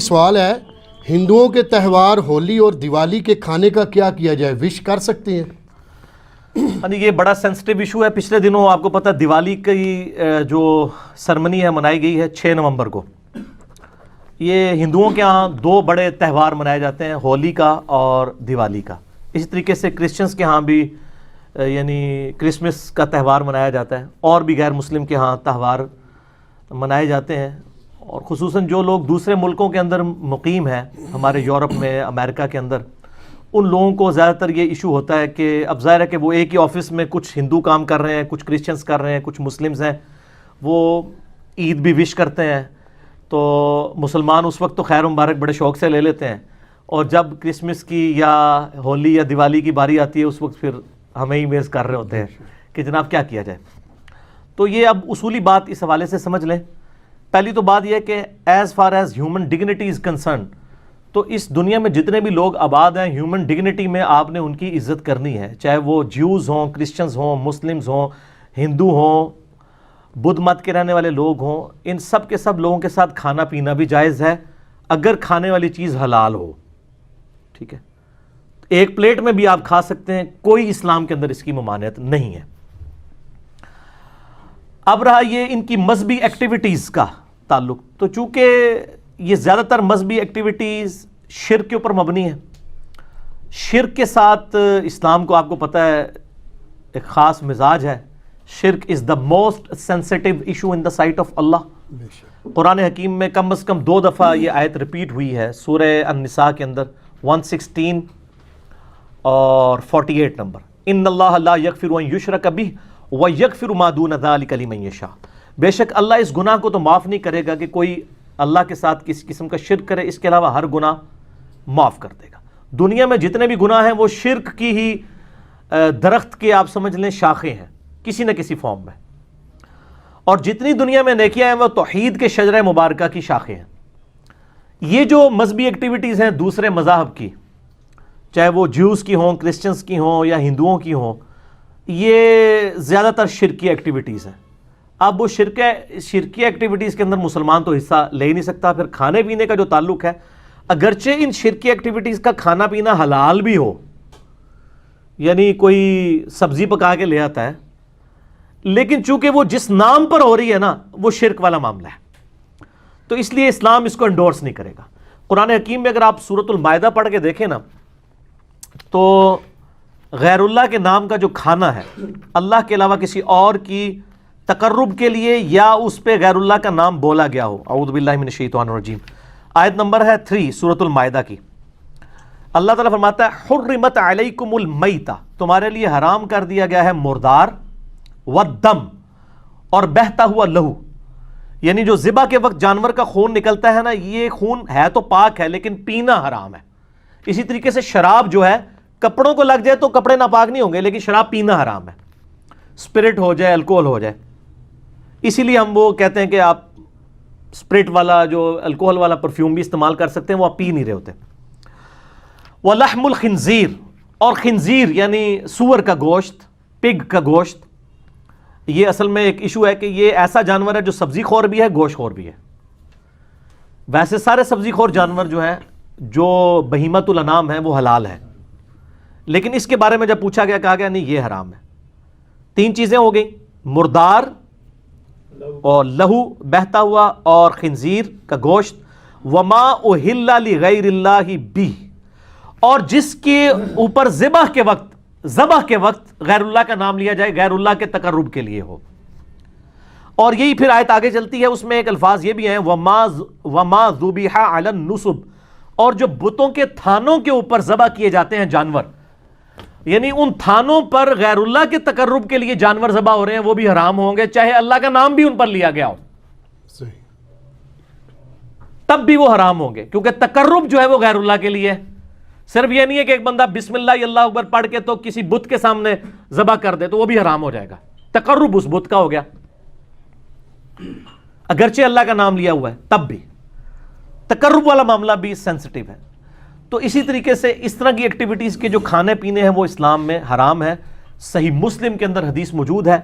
سوال ہے ہندوؤں کے تہوار ہولی اور دیوالی کے کھانے کا کیا کیا جائے، وش کر سکتے ہیں؟ یہ بڑا سینسٹیو ایشو ہے۔ پچھلے دنوں آپ کو پتہ دیوالی کی جو سرمنی ہے منائی گئی ہے 6 نومبر کو۔ یہ ہندوؤں کے ہاں 2 بڑے تہوار منائے جاتے ہیں، ہولی کا اور دیوالی کا۔ اسی طریقے سے کرسچنز کے ہاں بھی یعنی کرسمس کا تہوار منایا جاتا ہے، اور بھی غیر مسلم کے ہاں تہوار منائے جاتے ہیں۔ اور خصوصاً جو لوگ دوسرے ملکوں کے اندر مقیم ہیں، ہمارے یورپ میں، امریکہ کے اندر، ان لوگوں کو زیادہ تر یہ ایشو ہوتا ہے کہ اب ظاہر ہے کہ وہ ایک ہی آفس میں کچھ ہندو کام کر رہے ہیں، کچھ کرسچنز کر رہے ہیں، کچھ مسلمز ہیں، وہ عید بھی وش کرتے ہیں، تو مسلمان اس وقت تو خیر مبارک بڑے شوق سے لے لیتے ہیں، اور جب کرسمس کی یا ہولی یا دیوالی کی باری آتی ہے اس وقت پھر ہمیں ہی میز کر رہے ہوتے ہیں کہ جناب کیا کیا جائے۔ تو یہ اب اصولی بات اس حوالے سے سمجھ لیں۔ پہلی تو بات یہ ہے کہ as far as human dignity is concern, تو اس دنیا میں جتنے بھی لوگ آباد ہیں، ہیومن ڈگنیٹی میں آپ نے ان کی عزت کرنی ہے، چاہے وہ جیوز ہوں، کرسچنز ہوں، مسلمز ہوں، ہندو ہوں، بدھ مت کے رہنے والے لوگ ہوں، ان سب کے سب لوگوں کے ساتھ کھانا پینا بھی جائز ہے اگر کھانے والی چیز حلال ہو، ٹھیک ہے؟ ایک پلیٹ میں بھی آپ کھا سکتے ہیں، کوئی اسلام کے اندر اس کی ممانعت نہیں ہے۔ اب رہا یہ ان کی مذہبی ایکٹیویٹیز کا تعلق، تو چونکہ یہ زیادہ تر مذہبی ایکٹیویٹیز شرک کے اوپر مبنی ہے، شرک کے ساتھ اسلام کو آپ کو پتہ ہے ایک خاص مزاج ہے۔ شرک is the most sensitive issue in the sight of اللہ۔ قرآن حکیم میں کم از کم 2 دفعہ یہ آیت ریپیٹ ہوئی ہے، سورہ النساء کے اندر 116 اور 48 نمبر، ان اللہ لا یغفر ان یشرک بہ ویغفر ما دون ذلک لمن یشاء۔ بے شک اللہ اس گناہ کو تو معاف نہیں کرے گا کہ کوئی اللہ کے ساتھ کسی قسم کا شرک کرے، اس کے علاوہ ہر گناہ معاف کر دے گا۔ دنیا میں جتنے بھی گناہ ہیں وہ شرک کی ہی درخت کے آپ سمجھ لیں شاخیں ہیں کسی نہ کسی فارم میں، اور جتنی دنیا میں نیکیاں ہیں وہ توحید کے شجرہ مبارکہ کی شاخیں ہیں۔ یہ جو مذہبی ایکٹیویٹیز ہیں دوسرے مذاہب کی، چاہے وہ جیوز کی ہوں، کرسچنز کی ہوں یا ہندوؤں کی ہوں، یہ زیادہ تر شرکی ایکٹیویٹیز ہیں۔ اب وہ شرکی ایکٹیویٹیز کے اندر مسلمان تو حصہ لے ہی نہیں سکتا۔ پھر کھانے پینے کا جو تعلق ہے، اگرچہ ان شرکی ایکٹیویٹیز کا کھانا پینا حلال بھی ہو، یعنی کوئی سبزی پکا کے لے آتا ہے، لیکن چونکہ وہ جس نام پر ہو رہی ہے نا وہ شرک والا معاملہ ہے، تو اس لیے اسلام اس کو انڈورس نہیں کرے گا۔ قرآن حکیم میں اگر آپ سورۃ المائدہ پڑھ کے دیکھیں نا، تو غیر اللہ کے نام کا جو کھانا ہے، اللہ کے علاوہ کسی اور کی تقرب کے لیے یا اس پہ غیر اللہ کا نام بولا گیا ہو، اعوذ باللہ من الشیطان الرجیم، آیت نمبر ہے 3 سورۃ المائدہ کی، اللہ تعالیٰ فرماتا ہے حرمت علیکم المیتہ، تمہارے لیے حرام کر دیا گیا ہے مردار، والدم، اور بہتا ہوا لہو، یعنی جو ذبح کے وقت جانور کا خون نکلتا ہے نا، یہ خون ہے تو پاک ہے لیکن پینا حرام ہے۔ اسی طریقے سے شراب جو ہے، کپڑوں کو لگ جائے تو کپڑے ناپاک نہیں ہوں گے، لیکن شراب پینا حرام ہے، اسپرٹ ہو جائے، الکوہل ہو جائے۔ اسی لیے ہم وہ کہتے ہیں کہ آپ اسپرٹ والا جو الکوہل والا پرفیوم بھی استعمال کر سکتے ہیں، وہ آپ پی نہیں رہے ہوتے۔ وَلَحْمُ الْخِنْزِيرِ، اور خنزیر یعنی سور کا گوشت، پگ کا گوشت، یہ اصل میں ایک ایشو ہے کہ یہ ایسا جانور ہے جو سبزی خور بھی ہے، گوشت خور بھی ہے۔ ویسے سارے سبزی خور جانور جو ہیں، جو بہیمۃ الانام ہیں، وہ حلال ہیں، لیکن اس کے بارے میں جب پوچھا گیا کہا گیا نہیں یہ حرام ہے۔ 3 چیزیں ہو گئیں، مردار اور لہو بہتا ہوا اور خنزیر کا گوشت، وما اہل لغیر اللہ بہ، اور جس کے اوپر ذبح کے وقت غیر اللہ کا نام لیا جائے، غیر اللہ کے تقرب کے لیے ہو۔ اور یہی پھر آیت آگے چلتی ہے، اس میں ایک الفاظ یہ بھی ہیں، وما ذبح علی النصب، اور جو بتوں کے تھانوں کے اوپر ذبح کیے جاتے ہیں جانور، یعنی ان تھانوں پر غیر اللہ کے تقرب کے لیے جانور ذبح ہو رہے ہیں، وہ بھی حرام ہوں گے، چاہے اللہ کا نام بھی ان پر لیا گیا ہو، تب بھی وہ حرام ہوں گے، کیونکہ تقرب جو ہے وہ غیر اللہ کے لیے ہے۔ صرف یہ نہیں ہے کہ ایک بندہ بسم اللہ اللہ اکبر پڑھ کے تو کسی بت کے سامنے ذبح کر دے تو وہ بھی حرام ہو جائے گا، تقرب اس بت کا ہو گیا، اگرچہ اللہ کا نام لیا ہوا ہے تب بھی تقرب والا معاملہ بھی سینسٹیو ہے۔ تو اسی طریقے سے اس طرح کی ایکٹیویٹیز کے جو کھانے پینے ہیں وہ اسلام میں حرام ہے۔ صحیح مسلم کے اندر حدیث موجود ہے،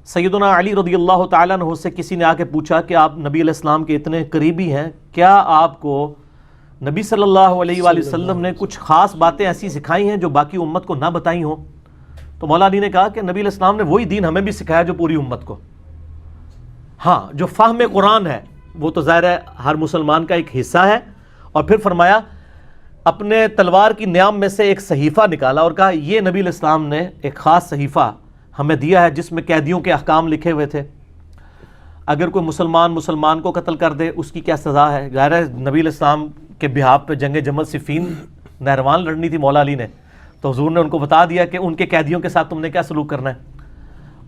سیدنا علی رضی اللہ تعالیٰ عنہ سے کسی نے آ کے پوچھا کہ آپ نبی علیہ السلام کے اتنے قریبی ہیں، کیا آپ کو نبی صلی اللہ علیہ وآلہ وسلم نے کچھ خاص باتیں ایسی سکھائی ہیں جو باقی امت کو نہ بتائی ہوں، تو مولا علی نے کہا کہ نبی علیہ السلام نے وہی دین ہمیں بھی سکھایا جو پوری امت کو. ہاں جو فہم قرآن ہے وہ تو ظاہر ہے ہر مسلمان کا ایک حصہ ہے. اور پھر فرمایا اپنے تلوار کی نیام میں سے ایک صحیفہ نکالا اور کہا یہ نبی علیہ السلام نے ایک خاص صحیفہ ہمیں دیا ہے جس میں قیدیوں کے احکام لکھے ہوئے تھے. اگر کوئی مسلمان کو قتل کر دے اس کی کیا سزا ہے. ظاہر ہے نبی علیہ السلام کے بہاف پہ جنگ جمل صفین نہروان لڑنی تھی مولا علی نے، تو حضور نے ان کو بتا دیا کہ ان کے قیدیوں کے ساتھ تم نے کیا سلوک کرنا ہے.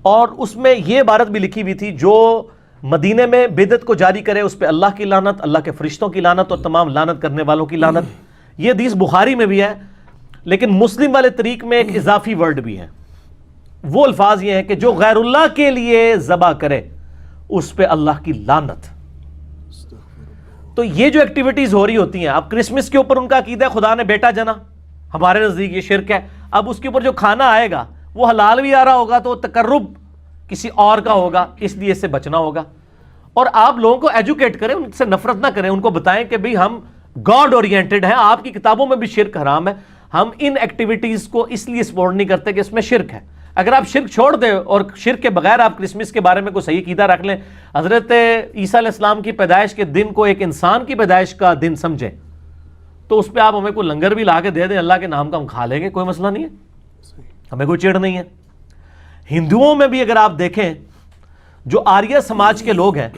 اور اس میں یہ عبارت بھی لکھی ہوئی تھی جو مدینے میں بدعت کو جاری کرے اس پہ اللہ کی لعنت، اللہ کے فرشتوں کی لعنت اور تمام لعنت کرنے والوں کی لعنت. یہ حدیث بخاری میں بھی ہے، لیکن مسلم والے طریق میں ایک اضافی ورڈ بھی ہے. وہ الفاظ یہ ہیں کہ جو غیر اللہ کے لیے ذبح کرے اس پہ اللہ کی لعنت. تو یہ جو ایکٹیویٹیز ہو رہی ہوتی ہیں، اب کرسمس کے اوپر ان کا عقیدہ ہے خدا نے بیٹا جنا، ہمارے نزدیک یہ شرک ہے. اب اس کے اوپر جو کھانا آئے گا وہ حلال بھی آ رہا ہوگا تو تقرب کسی اور کا ہوگا، اس لیے اس سے بچنا ہوگا. اور آپ لوگوں کو ایجوکیٹ کریں، ان سے نفرت نہ کریں، ان کو بتائیں کہ بھئی ہم گاڈ اورینٹڈ ہیں، آپ کی کتابوں میں بھی شرک حرام ہے، ہم ان ایکٹیویٹیز کو اس لیے سپورٹ نہیں کرتے کہ اس میں شرک ہے. اگر آپ شرک چھوڑ دیں اور شرک کے بغیر آپ کرسمس کے بارے میں کوئی صحیح عقیدہ رکھ لیں، حضرت عیسیٰ علیہ السلام کی پیدائش کے دن کو ایک انسان کی پیدائش کا دن سمجھیں، تو اس پہ آپ ہمیں کوئی لنگر بھی لا کے دے دیں اللہ کے نام کا، ہم کھا لیں گے، کوئی مسئلہ نہیں ہے، ہمیں کوئی چڑ نہیں ہے. ہندوؤں میں بھی اگر آپ دیکھیں جو آریہ سماج کے لوگ ہیں،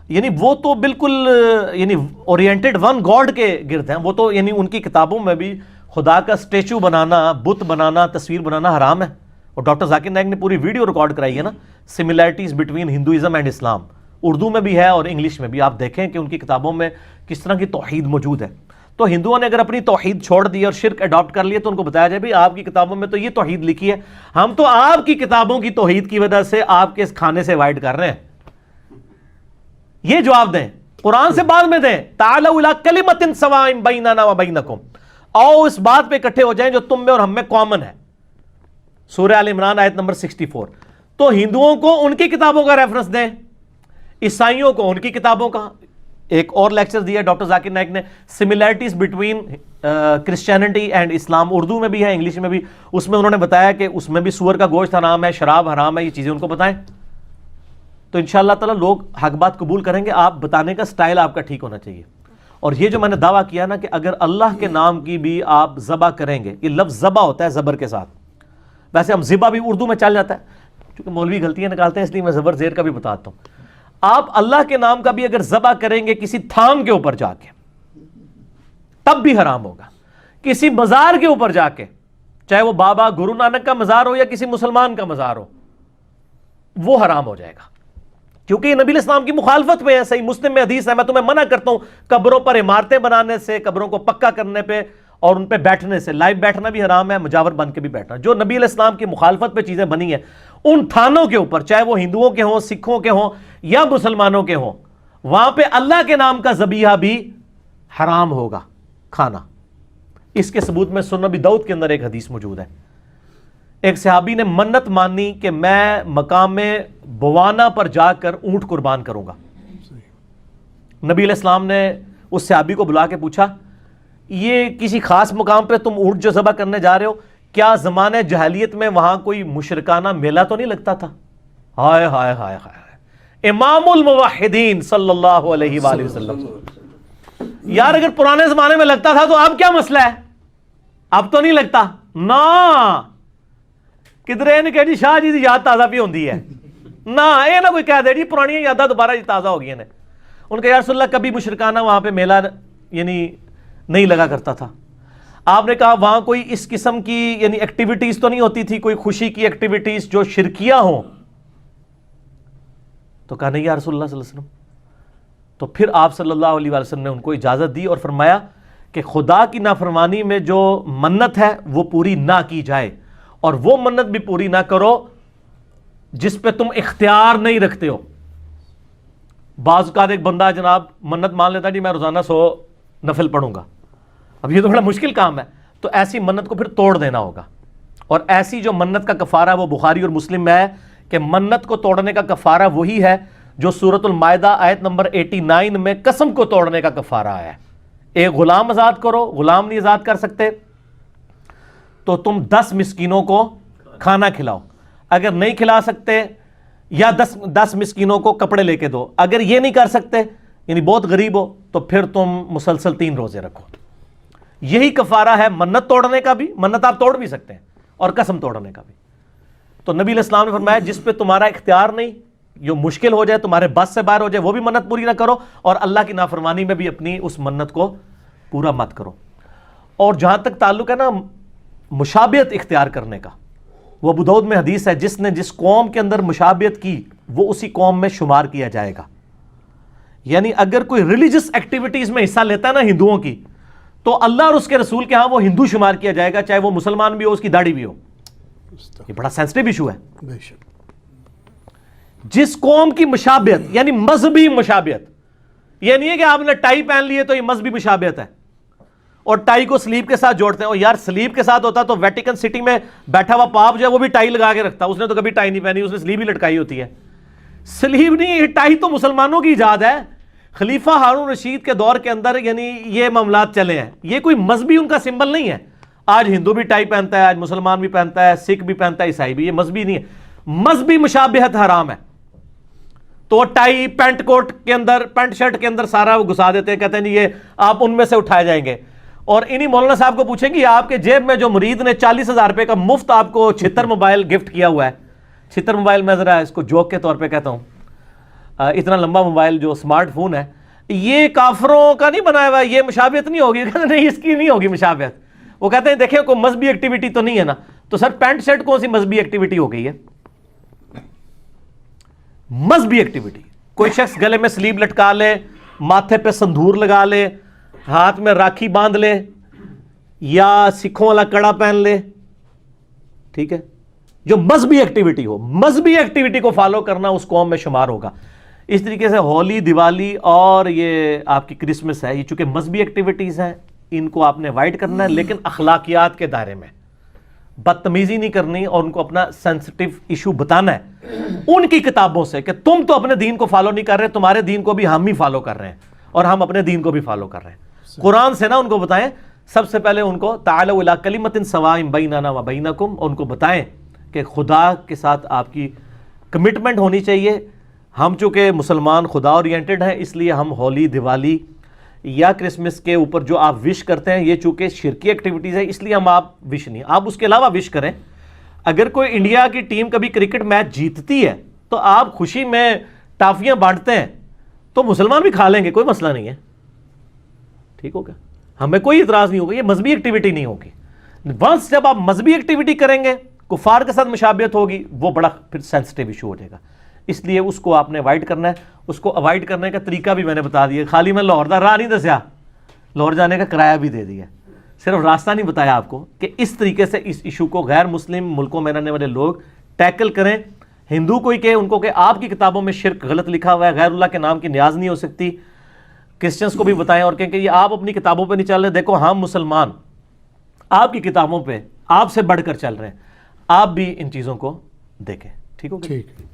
یعنی وہ تو بالکل یعنی اورینٹڈ ون گاڈ کے گرد ہیں. وہ تو یعنی ان کی کتابوں میں بھی خدا کا اسٹیچو بنانا، بت بنانا، تصویر بنانا حرام ہے. اور ڈاکٹر ذاکر نائک نے پوری ویڈیو ریکارڈ کرائی ہے نا، سملیرٹیز بٹوین ہندوازم اینڈ اسلام، اردو میں بھی ہے اور انگلش میں بھی. آپ دیکھیں کہ ان کی کتابوں میں کس طرح کی توحید موجود ہے. تو ہندوؤں نے اگر اپنی توحید چھوڑ دی اور شرک اڈاپٹ کر لیے تو ان کو بتایا جائے بھی آپ کی کتابوں میں تو یہ توحید لکھی ہے، ہم تو آپ کی کتابوں کی توحید کی وجہ سے آپ کے اس کھانے سے اوائڈ کر رہے ہیں. یہ جواب دیں، قرآن سے بعد میں دیں. تعالوا الی کلمۃ سواء بیننا وبینکم، آؤ اس بات پہ اکٹھے ہو جائیں جو تم میں اور ہم میں کامن ہے. سورہ آل عمران آیت نمبر 64. تو ہندوؤں کو ان کی کتابوں کا ریفرنس دیں، عیسائیوں کو ان کی کتابوں کا. ایک اور لیکچر دیا ڈاکٹر ذاکر نائک نے، سملیرٹیز بٹوین کرسچینٹی اینڈ اسلام، اردو میں بھی ہے انگلش میں بھی. اس میں انہوں نے بتایا کہ اس میں بھی سور کا گوشت حرام ہے، شراب حرام ہے، یہ چیزیں ان کو بتائیں. تو انشاءاللہ تعالیٰ لوگ حق بات قبول کریں گے. آپ بتانے کا سٹائل آپ کا ٹھیک ہونا چاہیے. اور یہ جو میں نے دعویٰ کیا نا کہ اگر اللہ کے نام کی بھی آپ ذبح کریں گے، یہ لفظ ذبح ہوتا ہے زبر کے ساتھ، ویسے ہم ذبح بھی اردو میں چل جاتا ہے، کیونکہ مولوی غلطیاں نکالتے ہیں اس لیے میں زبر زیر کا بھی بتاتا ہوں. آپ اللہ کے نام کا بھی اگر ذبح کریں گے کسی تھام کے اوپر جا کے تب بھی حرام ہوگا. کسی مزار کے اوپر جا کے، چاہے وہ بابا گرو نانک کا مزار ہو یا کسی مسلمان کا مزار ہو، وہ حرام ہو جائے گا، کیونکہ یہ نبی علیہ السلام کی مخالفت میں ہے. صحیح مسلم میں حدیث ہے، میں تمہیں منع کرتا ہوں قبروں پر عمارتیں بنانے سے، قبروں کو پکا کرنے پہ اور ان پہ بیٹھنے سے. لائیو بیٹھنا بھی حرام ہے، مجاور بن کے بھی بیٹھنا. جو نبی علیہ السلام کی مخالفت پہ چیزیں بنی ہیں ان تھانوں کے اوپر، چاہے وہ ہندوؤں کے ہوں، سکھوں کے ہوں یا مسلمانوں کے ہوں، وہاں پہ اللہ کے نام کا ذبیحہ بھی حرام ہوگا کھانا. اس کے ثبوت میں سنن ابی داؤد کے اندر ایک حدیث موجود ہے. ایک صحابی نے منت مانی کہ میں مقام بوانا پر جا کر اونٹ قربان کروں گا. نبی علیہ السلام نے اس صحابی کو بلا کے پوچھا یہ کسی خاص مقام پہ تم اونٹ جو ذبح کرنے جا رہے ہو، کیا زمانہ جاہلیت میں وہاں کوئی مشرکانہ میلہ تو نہیں لگتا تھا؟ ہائے ہائے ہائے ہائے، امام الموحدین صلی اللہ علیہ وآلہ وسلم. یار اگر پرانے زمانے میں لگتا تھا تو اب کیا مسئلہ ہے؟ اب تو نہیں لگتا نا. کدھر نے کہا جی شاہ جی دی یاد تازہ بھی ہوندی ہے نا، یہ نہ کوئی کہہ دے جی پرانی یاداں دوبارہ جی تازہ ہو گئی ہیں. ان کا یا رسول اللہ کبھی مشرکانہ وہاں پہ میلہ یعنی نہیں لگا کرتا تھا. آپ نے کہا وہاں کوئی اس قسم کی یعنی ایکٹیویٹیز تو نہیں ہوتی تھی، کوئی خوشی کی ایکٹیویٹیز جو شرکیہ ہوں؟ تو کہا نہیں یا رسول اللہ صلی اللہ علیہ وسلم. تو پھر آپ صلی اللہ علیہ وسلم نے ان کو اجازت دی اور فرمایا کہ خدا کی نافرمانی میں جو منت ہے وہ پوری نہ کی جائے، اور وہ منت بھی پوری نہ کرو جس پہ تم اختیار نہیں رکھتے ہو. بعض اوقات ایک بندہ جناب منت مان لیتا جی میں روزانہ 100 نفل پڑھوں گا. اب یہ تو بڑا مشکل کام ہے، تو ایسی منت کو پھر توڑ دینا ہوگا. اور ایسی جو منت کا کفارہ وہ بخاری اور مسلم میں ہے کہ منت کو توڑنے کا کفارہ وہی ہے جو سورۃ المائدہ آیت نمبر 89 میں قسم کو توڑنے کا کفارہ ہے. ایک غلام آزاد کرو، غلام نہیں آزاد کر سکتے تو تم 10 مسکینوں کو کھانا کھلاؤ، اگر نہیں کھلا سکتے یا 10 مسکینوں کو کپڑے لے کے دو، اگر یہ نہیں کر سکتے یعنی بہت غریب ہو تو پھر تم مسلسل 3 روزے رکھو۔ یہی کفارہ ہے منت توڑنے کا بھی، منت آپ توڑ بھی سکتے ہیں، اور قسم توڑنے کا بھی۔ تو نبی علیہ السلام نے فرمایا جس پہ تمہارا اختیار نہیں، جو مشکل ہو جائے، تمہارے بس سے باہر ہو جائے، وہ بھی منت پوری نہ کرو، اور اللہ کی نافرمانی میں بھی اپنی اس منت کو پورا مت کرو۔ اور جہاں تک تعلق ہے نا مشابہت اختیار کرنے کا، وہ ابو داؤد میں حدیث ہے جس نے جس قوم کے اندر مشابہت کی وہ اسی قوم میں شمار کیا جائے گا۔ یعنی اگر کوئی ریلیجس ایکٹیویٹیز میں حصہ لیتا ہے نا ہندوؤں کی، تو اللہ اور اس کے رسول کے ہاں وہ ہندو شمار کیا جائے گا، چاہے وہ مسلمان بھی ہو، اس کی داڑھی بھی ہو۔ یہ بڑا سینسٹیو ایشو ہے۔ بے شک۔ جس قوم کی مشابہت یعنی مذہبی مشابہت، یہ نہیں ہے کہ آپ نے ٹائی پہن لی ہے تو یہ مذہبی مشابہت ہے، اور ٹائی کو سلیب کے ساتھ جوڑتے ہیں۔ اور یار سلیب کے ساتھ ہوتا تو ویٹیکن سٹی میں بیٹھا ہوا پاپ جو ہے وہ بھی ٹائی لگا کے رکھتا، اس نے تو کبھی ٹائی نہیں پہنی، اس نے سلیب ہی لٹکائی ہوتی ہے۔ سلیب نہیں، یہ ٹائی تو مسلمانوں کی ایجاد ہے، خلیفہ ہارون رشید کے دور کے اندر یعنی یہ معاملات چلے ہیں، یہ کوئی مذہبی ان کا سمبل نہیں ہے۔ آج ہندو بھی ٹائی پہنتا ہے، آج مسلمان بھی پہنتا ہے، سکھ بھی پہنتا ہے، عیسائی بھی، یہ مذہبی نہیں ہے۔ مذہبی مشابہت حرام ہے، تو ٹائی پینٹ کوٹ کے اندر، پینٹ شرٹ کے اندر سارا وہ گھسا دیتے ہیں، کہتے ہیں یہ آپ ان میں سے اٹھائے جائیں گے۔ اور انہی مولانا صاحب کو پوچھیں گے آپ کے جیب میں جو مرید نے 40,000 روپے کا مفت آپ کو 76 موبائل گفٹ کیا ہوا ہے، 76 موبائل میں ذرا اس کو جوک کے طور پہ کہتا ہوں، اتنا لمبا موبائل جو اسمارٹ فون ہے، یہ کافروں کا نہیں بنایا ہوا، یہ مشابہت نہیں ہوگی؟ کہتے نہیں، اس کی نہیں ہوگی مشابہت۔ وہ کہتے ہیں دیکھیں کوئی مذہبی ایکٹیویٹی تو نہیں ہے نا، تو سر پینٹ شرٹ کون سی مذہبی ایکٹیویٹی ہو گئی ہے؟ مذہبی ایکٹیویٹی، کوئی شخص گلے میں سلیب لٹکا لے، ماتھے پہ سندور لگا لے، ہاتھ میں راکھی باندھ لے، یا سکھوں والا کڑا پہن لے، ٹھیک ہے، جو مذہبی ایکٹیویٹی ہو، مذہبی ایکٹیویٹی کو فالو کرنا اس قوم میں شمار ہوگا۔ اس طریقے سے ہولی، دیوالی اور یہ آپ کی کرسمس ہے، یہ چونکہ مذہبی ایکٹیویٹیز ہیں، ان کو آپ نے اوائڈ کرنا ہے، لیکن اخلاقیات کے دائرے میں، بدتمیزی نہیں کرنی، اور ان کو اپنا سینسٹیو ایشو بتانا ہے ان کی کتابوں سے کہ تم تو اپنے دین کو فالو نہیں کر رہے، تمہارے دین کو بھی ہم ہی فالو کر رہے ہیں، اور ہم اپنے دین کو بھی فالو کر رہے ہیں۔ قرآن سے نا ان کو بتائیں، سب سے پہلے ان کو تعالوا الی کلمۃ سواء بیننا و بینکم، ان کو بتائیں کہ خدا کے ساتھ آپ کی کمٹمنٹ ہونی چاہیے۔ ہم چونکہ مسلمان خدا اورینٹڈ ہیں، اس لیے ہم ہولی، دیوالی یا کرسمس کے اوپر جو آپ وش کرتے ہیں، یہ چونکہ شرکی ایکٹیویٹیز ہے، اس لیے ہم آپ وش نہیں، آپ اس کے علاوہ وش کریں۔ اگر کوئی انڈیا کی ٹیم کبھی کرکٹ میچ جیتتی ہے تو آپ خوشی میں ٹافیاں بانٹتے ہیں، تو مسلمان بھی کھا لیں گے، کوئی مسئلہ نہیں ہے، ٹھیک ہوگا، ہمیں کوئی اعتراض نہیں ہوگا، یہ مذہبی ایکٹیویٹی نہیں ہوگی۔ ونس جب آپ مذہبی ایکٹیویٹی کریں گے، کفار کے ساتھ مشابہت ہوگی، وہ بڑا پھر سینسٹیو ایشو ہو جائے گا، اس لیے اس کو آپ نے اوائڈ کرنا ہے۔ اس کو اوائڈ کرنے کا طریقہ بھی میں نے بتا دیا، خالی میں لاہور دا راہ نہیں دسیا، لاہور جانے کا کرایہ بھی دے دیا، صرف راستہ نہیں بتایا آپ کو کہ اس طریقے سے اس ایشو کو غیر مسلم ملکوں میں رہنے والے لوگ ٹیکل کریں۔ ہندو کوئی کہ ان کو کہ آپ کی کتابوں میں شرک غلط لکھا ہوا ہے، غیر اللہ کے نام کی نیاز نہیں ہو سکتی، کرسچنس کو بھی بتائیں اور کہیں کہ یہ آپ اپنی کتابوں پہ نہیں چل رہے، دیکھو ہم مسلمان آپ کی کتابوں پہ آپ سے بڑھ کر چل رہے ہیں، آپ بھی ان چیزوں کو دیکھیں، ٹھیک ہوگا؟ ٹھیک ہے۔